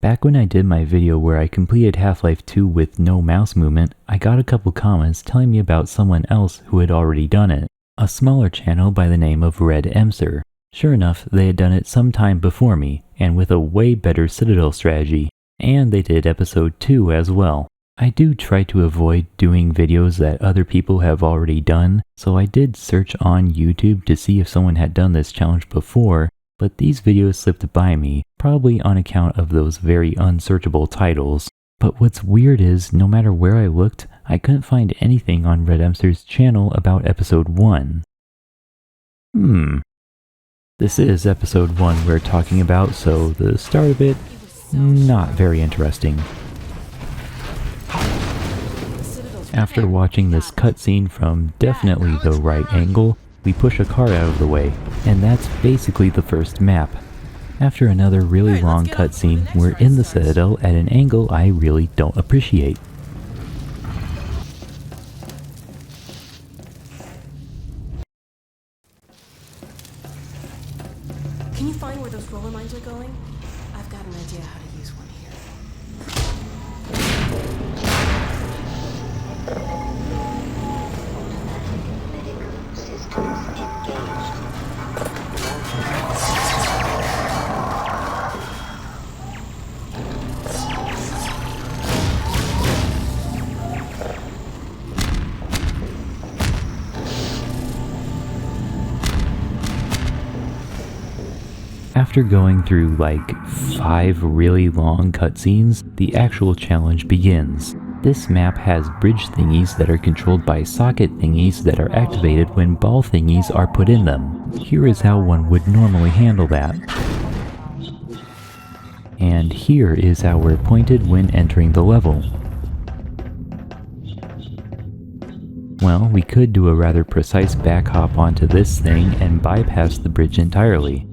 Back when I did my video where I completed Half-Life 2 with no mouse movement, I got a couple comments telling me about someone else who had already done it. A smaller channel by the name of Red Emser. Sure enough, they had done it some time before me, and with a way better Citadel strategy, and they did episode 2 as well. I do try to avoid doing videos that other people have already done, so I did search on YouTube to see if someone had done this challenge before, but these videos slipped by me, probably on account of those very unsearchable titles. But what's weird is, no matter where I looked, I couldn't find anything on Red Emser's channel about episode 1. This is episode 1 we're talking about, so the start of it, not very interesting. After watching this cutscene from definitely the right angle, we push a car out of the way, and that's basically the first map. After another really long cutscene, we're in the Citadel at an angle I really don't appreciate. Can you find where those roller mines are going? I've got an idea how to use one here. After going through like 5 really long cutscenes, the actual challenge begins. This map has bridge thingies that are controlled by socket thingies that are activated when ball thingies are put in them. Here is how one would normally handle that. And here is how we're pointed when entering the level. Well, we could do a rather precise back hop onto this thing and bypass the bridge entirely.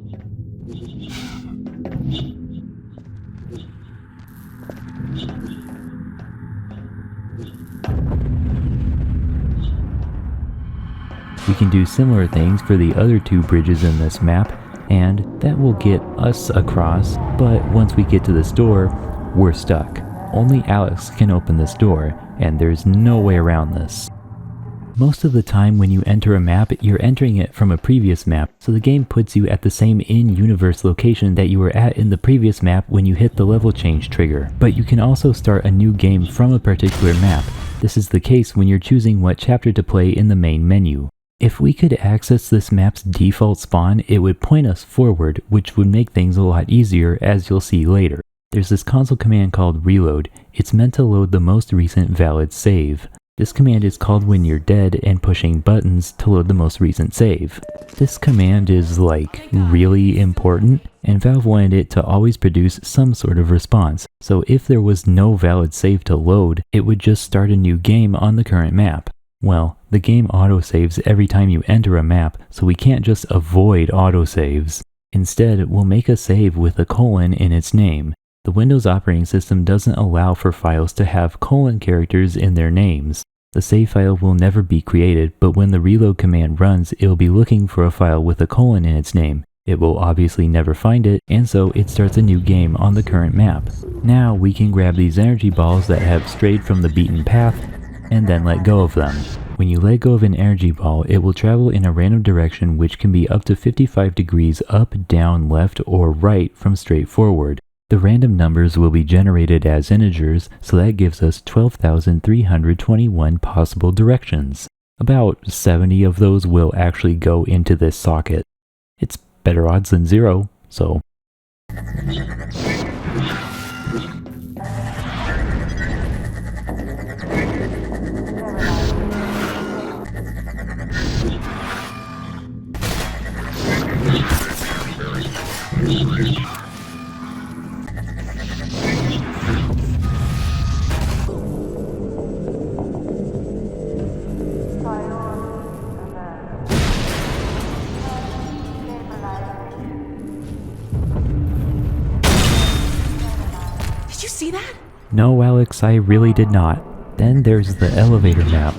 We can do similar things for the other 2 bridges in this map, and that will get us across, but once we get to this door, we're stuck. Only Alex can open this door, and there's no way around this. Most of the time when you enter a map, you're entering it from a previous map, so the game puts you at the same in-universe location that you were at in the previous map when you hit the level change trigger. But you can also start a new game from a particular map. This is the case when you're choosing what chapter to play in the main menu. If we could access this map's default spawn, it would point us forward, which would make things a lot easier, as you'll see later. There's this console command called reload. It's meant to load the most recent valid save. This command is called when you're dead and pushing buttons to load the most recent save. This command is like really important, and Valve wanted it to always produce some sort of response. So if there was no valid save to load, it would just start a new game on the current map. Well, the game autosaves every time you enter a map, so we can't just avoid autosaves. Instead, we'll make a save with a colon in its name. The Windows operating system doesn't allow for files to have colon characters in their names. The save file will never be created, but when the reload command runs, it'll be looking for a file with a colon in its name. It will obviously never find it, and so it starts a new game on the current map. Now we can grab these energy balls that have strayed from the beaten path, and then let go of them. When you let go of an energy ball, it will travel in a random direction which can be up to 55 degrees up, down, left, or right from straight forward. The random numbers will be generated as integers, so that gives us 12,321 possible directions. About 70 of those will actually go into this socket. It's better odds than 0, so... Did you see that? No, Alex, I really did not. Then there's the elevator map.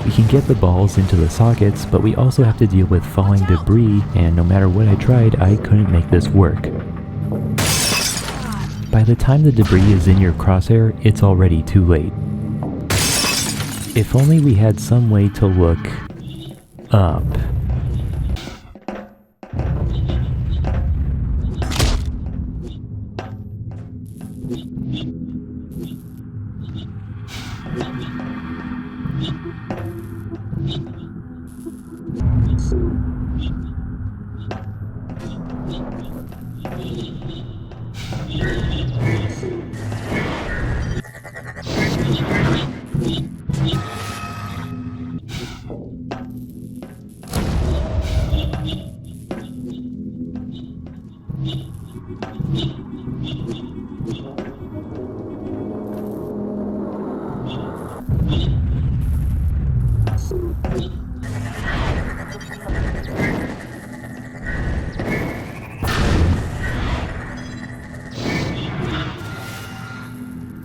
We can get the balls into the sockets, but we also have to deal with falling debris, and no matter what I tried, I couldn't make this work. By the time the debris is in your crosshair, it's already too late. If only we had some way to look up.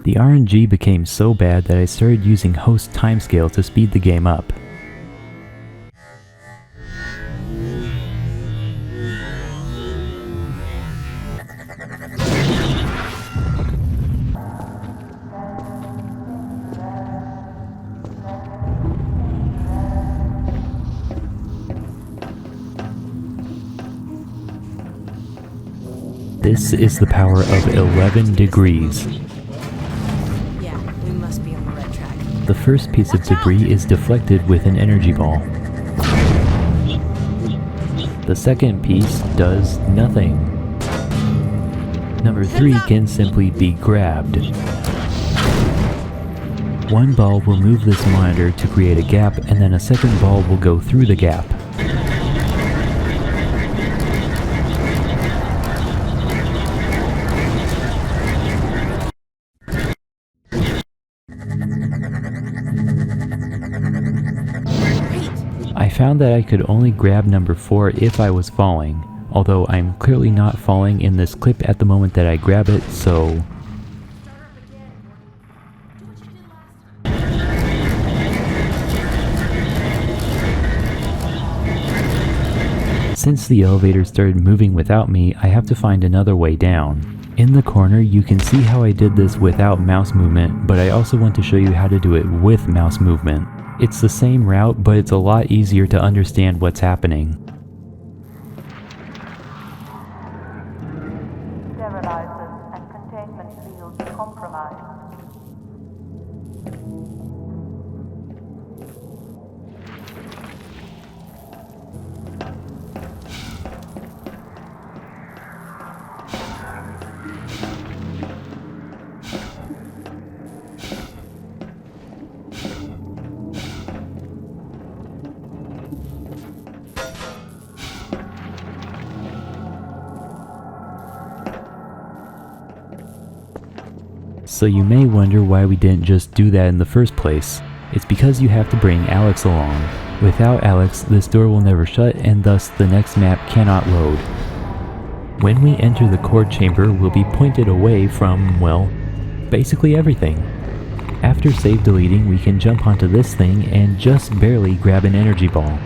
The RNG became so bad that I started using host timescale to speed the game up. This is the power of 11 degrees. Yeah, we must be on the right track. The first piece of debris is deflected with an energy ball. The second piece does nothing. Number 3 can simply be grabbed. One ball will move this monitor to create a gap, and then a second ball will go through the gap. I found that I could only grab number 4 if I was falling, although I'm clearly not falling in this clip at the moment that I grab it, so... Since the elevator started moving without me, I have to find another way down. In the corner, you can see how I did this without mouse movement, but I also want to show you how to do it with mouse movement. It's the same route, but it's a lot easier to understand what's happening. Sterilizers and containment fields compromised. So you may wonder why we didn't just do that in the first place. It's because you have to bring Alex along. Without Alex, this door will never shut, and thus the next map cannot load. When we enter the core chamber, we'll be pointed away from, well, basically everything. After save deleting, we can jump onto this thing and just barely grab an energy ball.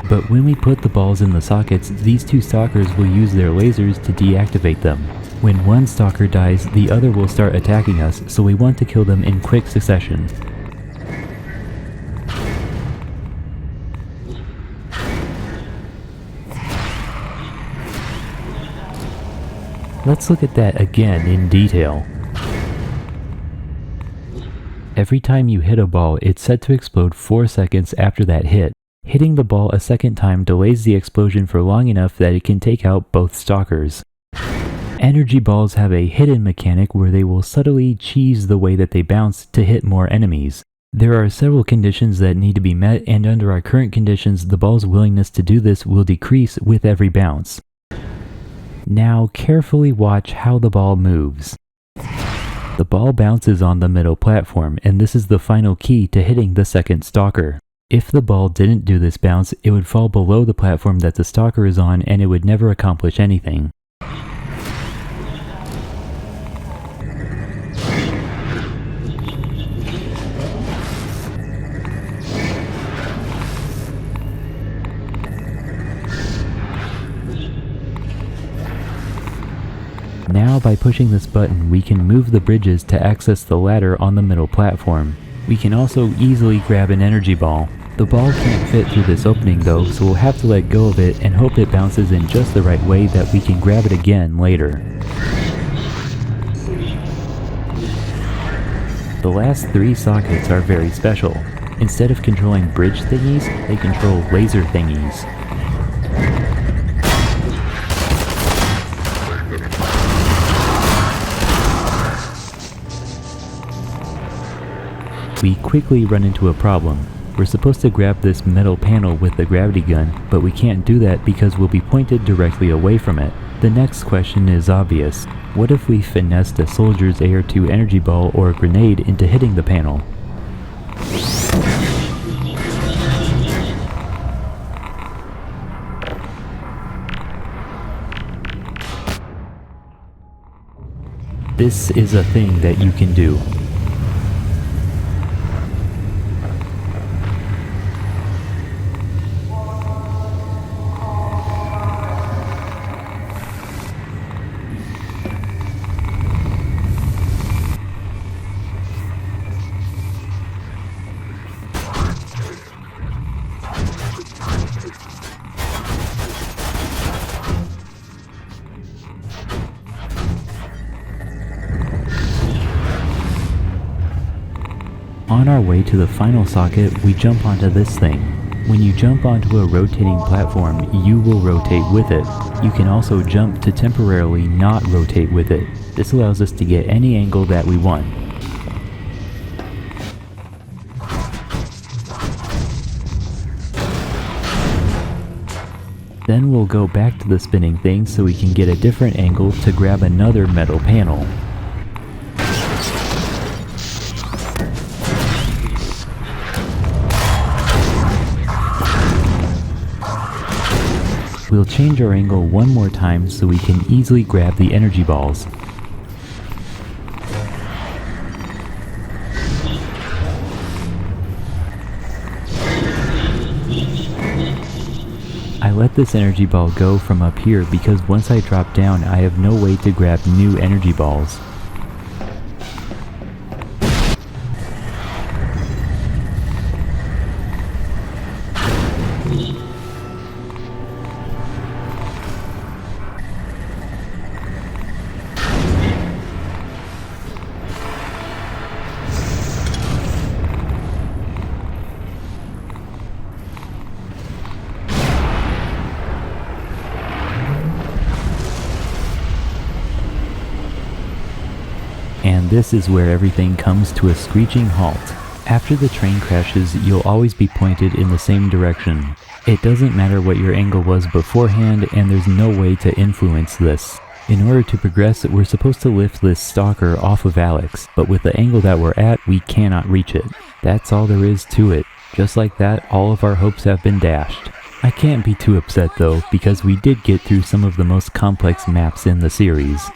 But when we put the balls in the sockets, these two stalkers will use their lasers to deactivate them. When one stalker dies, the other will start attacking us, so we want to kill them in quick succession. Let's look at that again in detail. Every time you hit a ball, it's set to explode 4 seconds after that hit. Hitting the ball a second time delays the explosion for long enough that it can take out both stalkers. Energy balls have a hidden mechanic where they will subtly cheese the way that they bounce to hit more enemies. There are several conditions that need to be met, and under our current conditions, the ball's willingness to do this will decrease with every bounce. Now carefully watch how the ball moves. The ball bounces on the middle platform, and this is the final key to hitting the second stalker. If the ball didn't do this bounce, it would fall below the platform that the stalker is on, and it would never accomplish anything. Now by pushing this button, we can move the bridges to access the ladder on the middle platform. We can also easily grab an energy ball. The ball can't fit through this opening though, so we'll have to let go of it and hope it bounces in just the right way that we can grab it again later. The last 3 sockets are very special. Instead of controlling bridge thingies, they control laser thingies. We quickly run into a problem. We're supposed to grab this metal panel with the gravity gun, but we can't do that because we'll be pointed directly away from it. The next question is obvious. What if we finessed a soldier's AR2 energy ball or a grenade into hitting the panel? This is a thing that you can do. On our way to the final socket, we jump onto this thing. When you jump onto a rotating platform, you will rotate with it. You can also jump to temporarily not rotate with it. This allows us to get any angle that we want. Then we'll go back to the spinning thing so we can get a different angle to grab another metal panel. We'll change our angle one more time so we can easily grab the energy balls. I let this energy ball go from up here because once I drop down I have no way to grab new energy balls. And this is where everything comes to a screeching halt. After the train crashes, you'll always be pointed in the same direction. It doesn't matter what your angle was beforehand, and there's no way to influence this. In order to progress, we're supposed to lift this stalker off of Alex, but with the angle that we're at, we cannot reach it. That's all there is to it. Just like that, all of our hopes have been dashed. I can't be too upset though, because we did get through some of the most complex maps in the series.